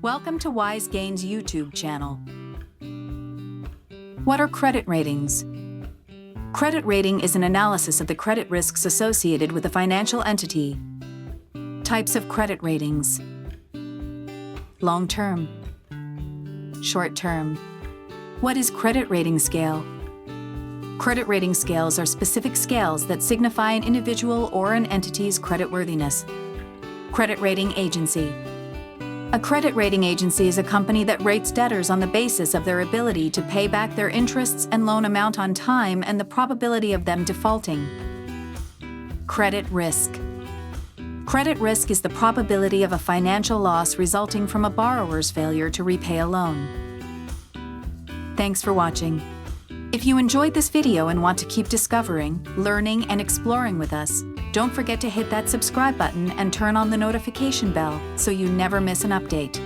Welcome to Wise Gains YouTube channel. What are credit ratings? Credit rating is an analysis of the credit risks associated with a financial entity. Types of credit ratings: long-term, short-term. What is credit rating scale? Credit rating scales are specific scales that signify an individual or an entity's creditworthiness. Credit rating agency. A credit rating agency is a company that rates debtors on the basis of their ability to pay back their interests and loan amount on time and the probability of them defaulting. Credit risk. Credit risk is the probability of a financial loss resulting from a borrower's failure to repay a loan. Thanks for watching. If you enjoyed this video and want to keep discovering, learning, and exploring with us, don't forget to hit that subscribe button and turn on the notification bell so you never miss an update.